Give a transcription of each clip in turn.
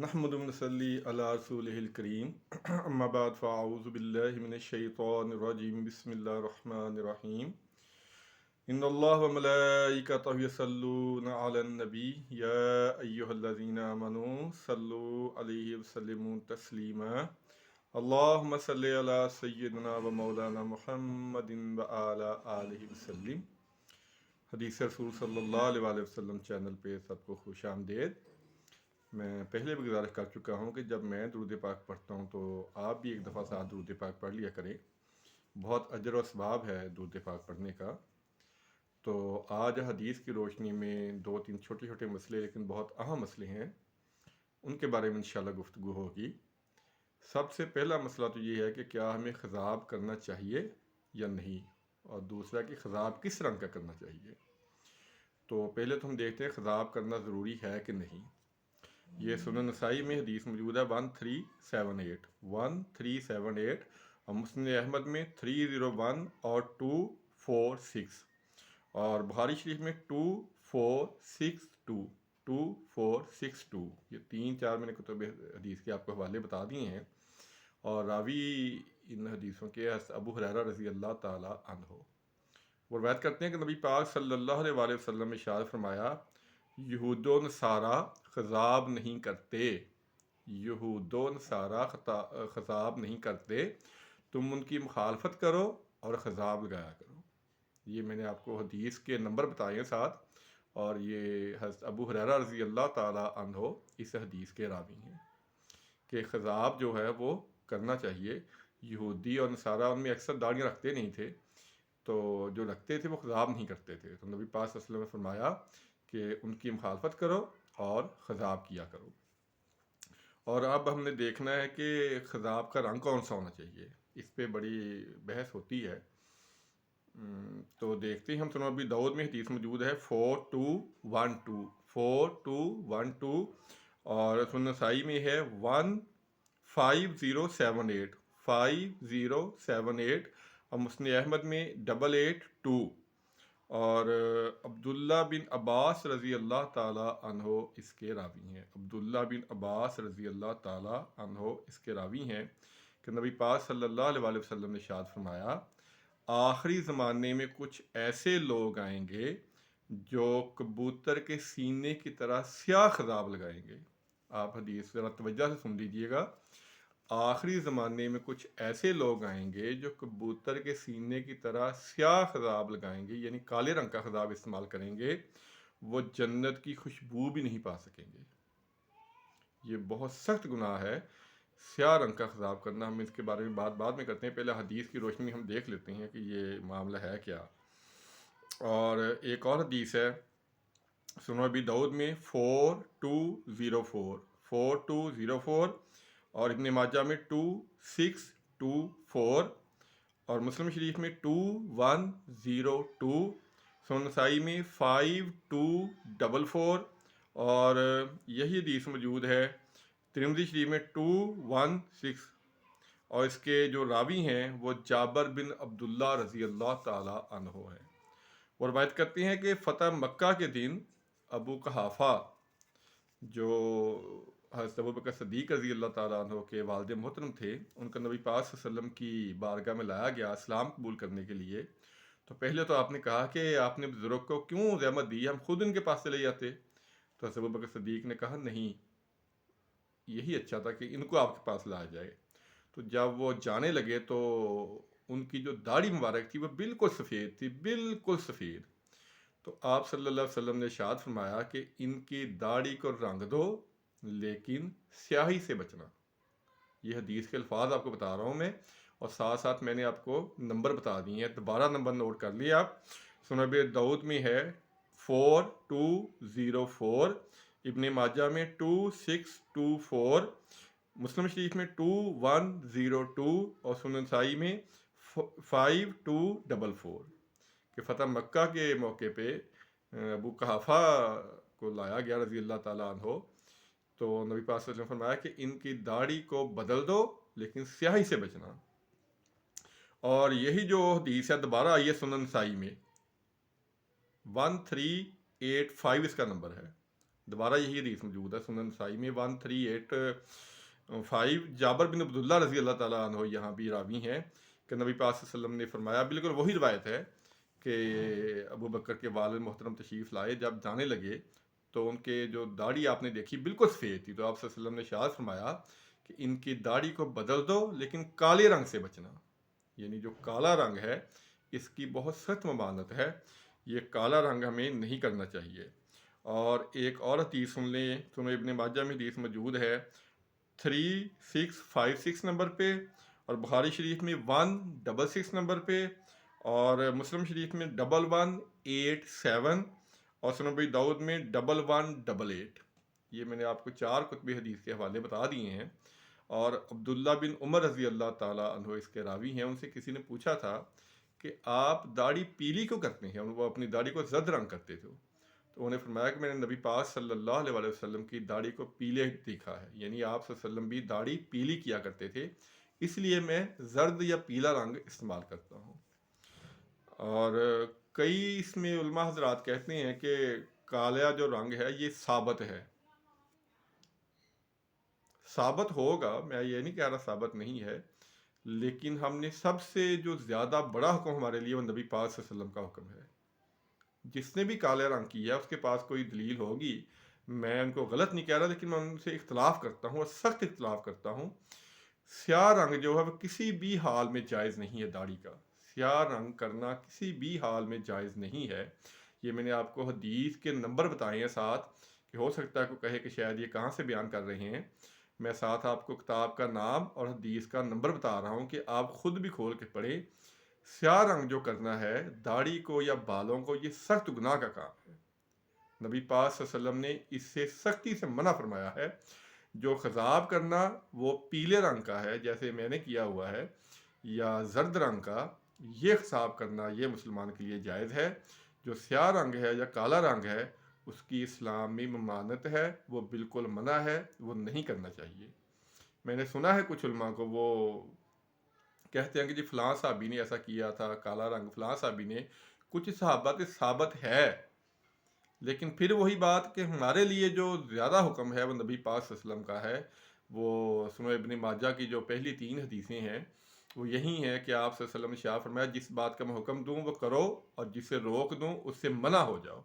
نحمد ونصلی علی رسولہ الکریم اما بعد فاعوذ باللہ من الشیطان الرجیم بسم اللہ الرحمن الرحیم ان اللہ وملائکتہ یصلون علی النبی یا ایہا الذین آمنوا صلوا علیہ وسلموا تسلیما اللہم صلی علی سیدنا و مولانا محمد و علی آلہ وسلم۔ حدیث رسول صلی اللہ علیہ وسلم چینل پہ سب کو خوش آمدید۔ میں پہلے بھی گزارش کر چکا ہوں کہ جب میں درود پاک پڑھتا ہوں تو آپ بھی ایک دفعہ ساتھ درود پاک پڑھ لیا کریں، بہت اجر و ثواب ہے درود پاک پڑھنے کا۔ تو آج حدیث کی روشنی میں دو تین چھوٹے چھوٹے مسئلے لیکن بہت اہم مسئلے ہیں، ان کے بارے میں انشاءاللہ گفتگو ہوگی۔ سب سے پہلا مسئلہ تو یہ ہے کہ کیا ہمیں خضاب کرنا چاہیے یا نہیں، اور دوسرا کہ خضاب کس رنگ کا کرنا چاہیے۔ تو پہلے تو ہم دیکھتے ہیں خضاب کرنا ضروری ہے کہ نہیں۔ یہ سنن نسائی میں حدیث موجود ہے 1378 اور مسند احمد میں 301 اور 246 اور بخاری شریف میں 2462 یہ 3-4 میں نے کتب حدیث کے آپ کو حوالے بتا دیے ہیں، اور راوی ان حدیثوں کے ابو ہریرہ رضی اللہ تعالی عنہ وہ روایت کرتے ہیں کہ نبی پاک صلی اللہ علیہ وسلم نے ارشاد فرمایا، یہود و نصارہ خضاب نہیں کرتے، یہود و نصارہ خضاب نہیں کرتے، تم ان کی مخالفت کرو اور خضاب لگایا کرو۔ یہ میں نے آپ کو حدیث کے نمبر بتائے ہیں ساتھ، اور یہ حضرت ابو ہریرہ رضی اللہ تعالی عنہ اس حدیث کے راوی ہیں کہ خضاب جو ہے وہ کرنا چاہیے۔ یہودی اور نصارہ ان میں اکثر داڑیاں رکھتے نہیں تھے، تو جو رکھتے تھے وہ خضاب نہیں کرتے تھے، تو نبی پاک صلی اللہ علیہ وسلم نے فرمایا کہ ان کی مخالفت کرو اور خضاب کیا کرو۔ اور اب ہم نے دیکھنا ہے کہ خضاب کا رنگ کون سا ہونا چاہیے، اس پہ بڑی بحث ہوتی ہے۔ تو دیکھتے ہیں ہم سنن ابی داؤد میں حدیث موجود ہے 4212 اور سنن نسائی میں ہے 5078 اور مسند احمد میں 882 اور عبداللہ بن عباس رضی اللہ تعالی عنہ اس کے راوی ہیں۔ عبداللہ بن عباس رضی اللہ تعالی عنہ اس کے راوی ہیں کہ نبی پاک صلی اللہ علیہ وسلم نے ارشاد فرمایا، آخری زمانے میں کچھ ایسے لوگ آئیں گے جو کبوتر کے سینے کی طرح سیاہ خضاب لگائیں گے۔ آپ حدیث ذرا توجہ سے سن لیجیے گا، آخری زمانے میں کچھ ایسے لوگ آئیں گے جو کبوتر کے سینے کی طرح سیاہ خضاب لگائیں گے، یعنی کالے رنگ کا خضاب استعمال کریں گے، وہ جنت کی خوشبو بھی نہیں پا سکیں گے۔ یہ بہت سخت گناہ ہے سیاہ رنگ کا خضاب کرنا۔ ہم اس کے بارے میں بعد میں کرتے ہیں، پہلے حدیث کی روشنی میں ہم دیکھ لیتے ہیں کہ یہ معاملہ ہے کیا۔ اور ایک اور حدیث ہے سنن ابی داؤد میں 4204 اور ابن ماجہ میں 2624 اور مسلم شریف میں 2102، سنن نسائی میں 5244 اور یہی حدیث موجود ہے ترمذی شریف میں 216، اور اس کے جو راوی ہیں وہ جابر بن عبداللہ رضی اللہ تعالی عنہ ہیں۔ وہ روایت کرتے ہیں کہ فتح مکہ کے دن ابو قحافہ جو حضرت ابوبکر صدیق رضی اللہ تعالیٰ عنہ کے والد محترم تھے، ان کا نبی پاک صلی اللہ علیہ وسلم کی بارگاہ میں لایا گیا اسلام قبول کرنے کے لیے۔ تو پہلے تو آپ نے کہا کہ آپ نے بزرگ کو کیوں زحمت دی، ہم خود ان کے پاس چلے جاتے۔ تو حضرت ابوبکر صدیق نے کہا نہیں، یہی اچھا تھا کہ ان کو آپ کے پاس لایا جائے۔ تو جب وہ جانے لگے تو ان کی جو داڑھی مبارک تھی وہ بالکل سفید تھی، بالکل سفید۔ تو آپ صلی اللہ علیہ وسلم نے ارشاد فرمایا کہ ان کی داڑھی کو رنگ دو لیکن سیاہی سے بچنا۔ یہ حدیث کے الفاظ آپ کو بتا رہا ہوں میں، اور ساتھ ساتھ میں نے آپ کو نمبر بتا دیے ہیں، دوبارہ نمبر نوٹ کر لیا آپ۔ سنن ابی داؤد میں ہے 4204، ابن ماجہ میں 2624، مسلم شریف میں 2102 اور سنن نسائی میں 5244 کہ فتح مکہ کے موقع پہ ابو قحافہ کو لایا گیا رضی اللہ تعالیٰ عنہ، تو نبی پاک صلی اللہ علیہ وسلم نے فرمایا کہ ان کی داڑھی کو بدل دو لیکن سیاہی سے بچنا۔ اور یہی جو حدیث ہے دوبارہ آئی ہے سنن نسائی میں 1385 اس کا نمبر ہے، दोबारा यही हदीस मौजूद है सुनन नसाई में 1385। जाबर बिन अब्दुल्ला रज़ी अल्लाह ताला अन्हु यहाँ भी रावी हैं कि नबी पाक सल्लल्लाहु अलैहि वसल्लम ने फरमाया, बिल्कुल वही रवायत है कि अबू बकर के वालिद मोहतरम तशरीफ़ लाए, जब जाने लगे तो उनके जो दाढ़ी आपने देखी बिल्कुल सफ़ेद थी, तो आप सल्लल्लाहु अलैहि वसल्लम ने इरशाद फरमाया कि इनकी दाढ़ी को बदल दो, लेकिन काले रंग से बचना। यानी जो काला रंग है इसकी बहुत सख्त ममानत है, ये काला रंग हमें नहीं करना चाहिए। और एक और हदीस सुन लें, सुनो इब्ने माजा में हदीस मौजूद है 3656 नंबर पे, और बुखारी शरीफ में 166 नंबर पे, और मुस्लिम शरीफ में 1187, और सुनो भाई दाऊद में 1188। ये मैंने आपको 4 कुतुब हदीस के हवाले बता दिए हैं। और अब्दुल्ला बिन उमर रज़ी अल्लाह ताला अन्हु इसके रावी हैं। उनसे किसी ने पूछा था कि आप दाढ़ी पीली क्यों करते हैं, वो अपनी दाढ़ी को जर्द रंग करते थे। तो उन्हें फरमाया कि मैंने नबी पाक सल्लल्लाहु अलैहि वसल्लम की दाढ़ी को पीले देखा है, यानी आप सल्लल्लाहु अलैहि वसल्लम भी दाढ़ी पीली किया करते थे, इसलिए मैं जर्द या पीला रंग इस्तेमाल करता हूँ। और कई इसमें उलमा हजरात कहते हैं कि काला जो रंग है ये साबित है, साबित होगा, मैं ये नहीं कह रहा साबित नहीं है, लेकिन हमने सबसे जो ज़्यादा बड़ा हुक्म हमारे लिए वो नबी पाक सल्लल्लाहु अलैहि वसल्लम का हुक्म है। जिसने भी काले रंग किया उसके पास कोई दलील होगी, मैं उनको गलत नहीं कह रहा, लेकिन मैं उनसे इख्तलाफ करता हूँ और सख्त इख्तलाफ करता हूँ। स्याह रंग जो है वो किसी भी हाल में जायज़ नहीं है, दाढ़ी का स्याह रंग करना किसी भी हाल में जायज़ नहीं है। ये मैंने आपको हदीस के नंबर बताए हैं साथ, कि हो सकता है कोई कहे कि शायद ये कहाँ से बयान कर रहे हैं। मैं साथ आपको किताब का नाम और हदीस का नंबर बता रहा हूँ कि आप खुद भी खोल के पढ़ें। स्याह रंग जो करना है दाढ़ी को या बालों को, ये सख्त गुनाह का काम है। नबी पाक सल्लल्लाहु अलैहि वसल्लम ने इससे सख्ती से मना फरमाया है। जो खजाब करना वो पीले रंग का है जैसे मैंने किया हुआ है, या जर्द रंग का, ये खसाब करना ये मुसलमान के लिए जायज़ है। जो स्याह रंग है या काला रंग है उसकी इस्लाम में ममानत है, वो बिल्कुल मना है, वो नहीं करना चाहिए। मैंने सुना है कुछ उलमा को, वो कहते हैं कि जी फ़लाँ साहबी ने ऐसा किया था, काला रंग फ़लाँ साहबी ने, कुछ सहाबा के साबित है, लेकिन फिर वही बात कि हमारे लिए जो ज़्यादा हुक्म है वो नबी पाक सल्लल्लाहु अलैहि वसल्लम का है। वो सुनो इब्ने माजा की जो पहली 3 हदीसें हैं वो यही हैं कि आप सल्लल्लाहु अलैहि वसल्लम ने इरशाद फरमाया, जिस बात का मैं हुक्म दूँ वो करो, और जिसे रोक दूँ उससे मना हो जाओ।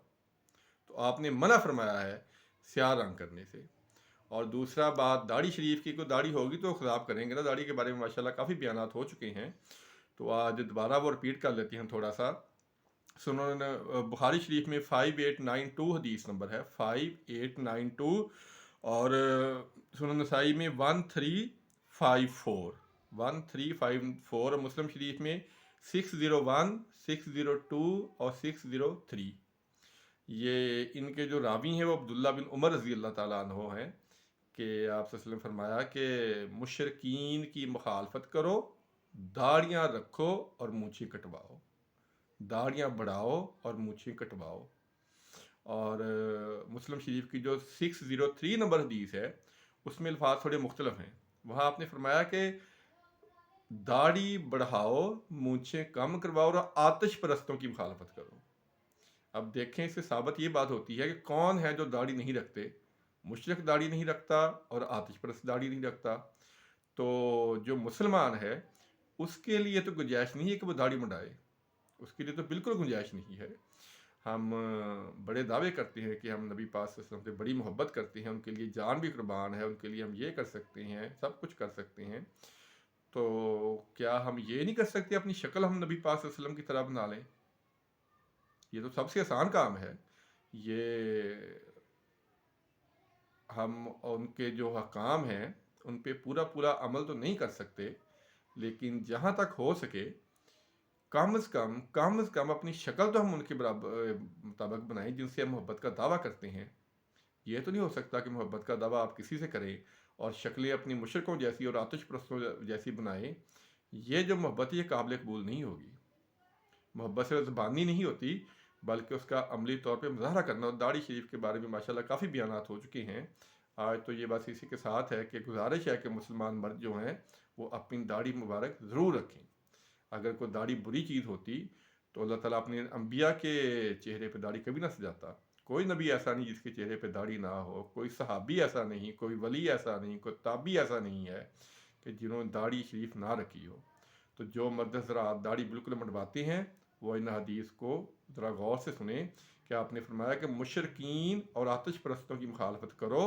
तो आपने मना फरमाया है स्याह रंग करने से। और दूसरा बात दाढ़ी शरीफ की, कोई दाढ़ी होगी तो खिलाफ करेंगे ना, दाढ़ी के बारे में माशाल्लाह काफ़ी बयानात हो चुके हैं, तो आज दोबारा वो रिपीट कर लेते हैं थोड़ा सा। सुनन बुखारी शरीफ में 5892 हदीस नंबर है, 5892, और सुनन नसाई में 1354, और मुस्लिम शरीफ में 601, 602 और 603। ये इनके जो रावी हैं वो अब्दुल्ला बिन उमर रज़ी अल्लाह ताला अन्हो हैं कि आप सल्लल्लाहु अलैहि वसल्लम फरमाया कि मुशरिकीन की मुखालफत करो, दाढ़ियाँ रखो और मूछें कटवाओ, दाढ़ियाँ बढ़ाओ और मूछें कटवाओ। और मुस्लिम शरीफ की जो 603 नंबर हदीस है उसमें अल्फाज थोड़े मुख्तलिफ हैं। वहाँ आपने फरमाया कि दाढ़ी बढ़ाओ, मूछें कम करवाओ और आतिश परस्तों की मुखालफत करो। अब देखें, इससे साबित ये बात होती है कि कौन है जो दाढ़ी नहीं रखते। मुशरिक दाढ़ी नहीं रखता और आतिश परस्त दाढ़ी नहीं रखता। तो जो मुसलमान है उसके लिए तो गुंजाइश नहीं है कि वो दाढ़ी मुंडाए, उसके लिए तो बिल्कुल गुंजाइश नहीं है। हम बड़े दावे करते हैं कि हम नबी पाक सल्लल्लाहु अलैहि वसल्लम से बड़ी मोहब्बत करते हैं, उनके लिए जान भी कुर्बान है, उनके लिए हम ये कर सकते हैं, सब कुछ कर सकते हैं। तो क्या हम ये नहीं कर सकते अपनी शक्ल हम नबी पाक सल्लल्लाहु अलैहि वसल्लम की तरह बना लें? ये तो सबसे आसान काम है। ये हम उनके जो हकाम हैं उन पे पूरा पूरा अमल तो नहीं कर सकते, लेकिन जहाँ तक हो सके कम से कम अपनी शक्ल तो हम उनके बराबर मुताबिक बनाएं जिनसे हम मोहब्बत का दावा करते हैं। ये तो नहीं हो सकता कि मोहब्बत का दावा आप किसी से करें और शक्लें अपनी मुशरकों जैसी और आतिश परस्तों जैसी बनाएं। ये जो मोहब्बत है ये काबिल कबूल नहीं होगी। मोहब्बत सिर्फ ज़बानी नहीं होती, बल्कि उसका अमली तौर पे मुज़ाहरा करना। और दाढ़ी शरीफ के बारे में माशाल्लाह काफ़ी बयानात हो चुके हैं। आज तो ये बस इसी के साथ है कि गुजारिश है कि मुसलमान मर्द जो हैं वो अपनी दाढ़ी मुबारक ज़रूर रखें। अगर कोई दाढ़ी बुरी चीज़ होती तो अल्लाह ताला अपने अंबिया के चेहरे पे दाढ़ी कभी ना सजाता, कोई नबी ऐसा नहीं जिसके चेहरे पे दाढ़ी ना हो, कोई सहाबी ऐसा नहीं, कोई वली ऐसा नहीं, कोई ताबी ऐसा नहीं है कि जिन्होंने दाढ़ी शरीफ ना रखी हो। तो जो मर्द हज़रात दाढ़ी बिल्कुल मंडवाते हैं वो इन हदीस को ज़रा गौर से सुने कि आपने फरमाया कि मुशरकीन और आतिश परस्तों की मुखालफत करो,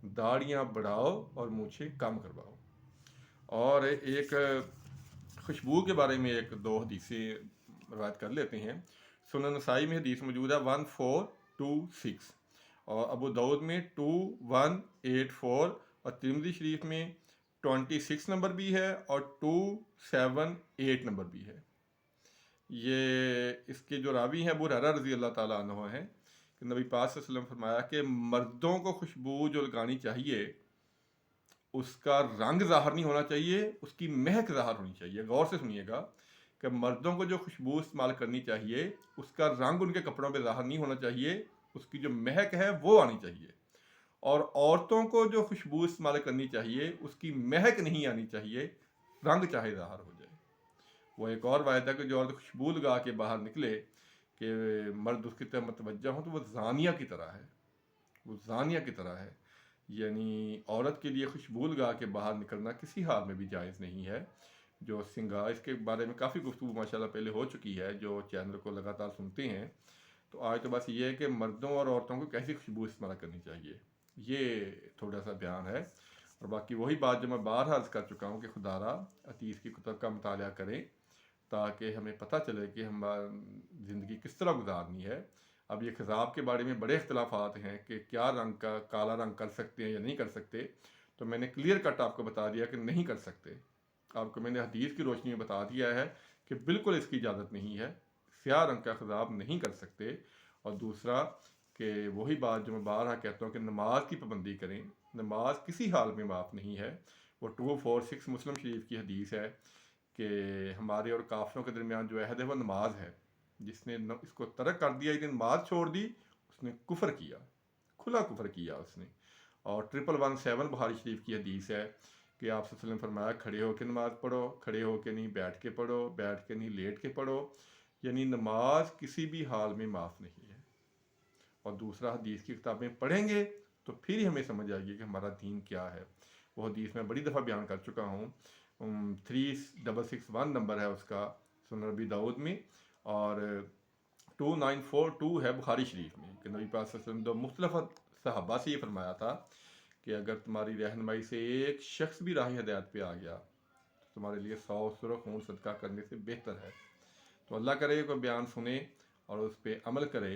दाढ़ियाँ बढ़ाओ और मूछें कम करवाओ। और एक खुशबू के बारे में एक दो हदीसें रवायत कर लेते हैं। सुनन नसाई में हदीस मौजूद है 1426, और अबू दाऊद में 2184, और तिरमिज़ी शरीफ में 26 नंबर भी है और 278 नंबर भी है। ये इसके जो रावी हैं अबू हुरैरा रज़ी अल्लाह ताला अन्हु हैं कि नबी पाक सल्लल्लाहु अलैहि वसल्लम फरमाया कि मर्दों को खुशबू जो लगानी चाहिए उसका रंग ज़ाहिर नहीं होना चाहिए, उसकी महक ज़ाहिर होनी चाहिए। गौर से सुनिएगा कि मर्दों को जो खुशबू इस्तेमाल करनी चाहिए उसका रंग उनके कपड़ों पे ज़ाहिर नहीं होना चाहिए, उसकी जो महक है वो आनी चाहिए। और औरतों को जो खुशबू इस्तेमाल करनी चाहिए उसकी महक नहीं आनी चाहिए, रंग चाहे ज़ाहिर हो जाए। वो एक और वायदा है कि जो औरत खुशबू लगा के बाहर निकले कि मर्द उसकी तरफ मतवज्जा हो तो वो ज़ानिया की तरह है, वो ज़ानिया की तरह है। यानी औरत के लिए खुशबू लगा के बाहर निकलना किसी हाल में भी जायज़ नहीं है। जो सिंगार, इसके बारे में काफ़ी गुफ्तगू माशाल्लाह पहले हो चुकी है, जो चैनल को लगातार सुनते हैं। तो आज तो बस ये है कि मर्दों और औरतों को कैसी खुशबू इस्तेमाल करनी चाहिए, ये थोड़ा सा बयान है। और बाकी वही बात जो मैं बार अर्ज़ कर चुका हूँ कि खुदारा हदीस की कुतब का मुताला करें ताकि हमें पता चले कि हम ज़िंदगी किस तरह गुजारनी है। अब ये खिज़ाब के बारे में बड़े इख्तलाफात हैं कि क्या रंग का काला रंग कर सकते हैं या नहीं कर सकते। तो मैंने क्लियर कट आपको बता दिया कि नहीं कर सकते। आपको मैंने हदीस की रोशनी में बता दिया है कि बिल्कुल इसकी इजाज़त नहीं है, स्याह रंग का खिज़ाब नहीं कर सकते। और दूसरा कि वही बात जो मैं बारहा कहता हूँ कि नमाज की पाबंदी करें, नमाज किसी हाल में माफ़ नहीं है। वो 246 मुस्लिम शरीफ की हदीस है कि हमारे और काफिरों के दरमियान जो अहद है वो नमाज है। जिसने इसको तर्क कर दिया, इसने नमाज छोड़ दी, उसने कुफर किया, खुला कुफर किया उसने। और 1117 बुखारी शरीफ की हदीस है कि आप सल्लल्लाहु अलैहि वसल्लम फरमाया खड़े होकर नमाज पढ़ो, खड़े होकर नहीं, बैठ के पढ़ो, बैठ के नहीं, लेट के पढ़ो। यानी नमाज किसी भी हाल में माफ़ नहीं है। और दूसरा हदीस की किताबें पढ़ेंगे तो फिर ही हमें समझ आएगी कि हमारा दीन क्या है। वो हदीस मैं बड़ी दफ़ा बयान कर चुका हूँ। 3661 नंबर है उसका सुनन नबी दाऊद में, और 2942 है बुखारी शरीफ में कि नबी पाक सल्लल्लाहु अलैहि वसल्लम दो मुख्तलिफ सहाबा से ये फरमाया था कि अगर तुम्हारी रहनुमाई से एक शख्स भी राह हिदायत पे आ गया तो तुम्हारे लिए 100 सुरख खून सदका करने से बेहतर है। तो अल्लाह करे कोई बयान सुने और उस पर अमल करे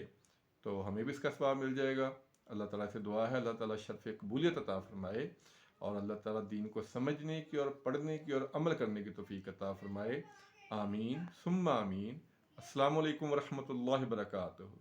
तो हमें भी इसका सवाब मिल जाएगा। अल्लाह ताला से दुआ है अल्लाह ताला शर्फ़ कबूलियत अता फरमाए और अल्लाह ताला दीन को समझने की और पढ़ने की और अमल करने की तौफीक अता फरमाए। आमीन सुम्मा आमीन। अस्सलामु अलैकुम वरहमतुल्लाहि वबरकातुहू।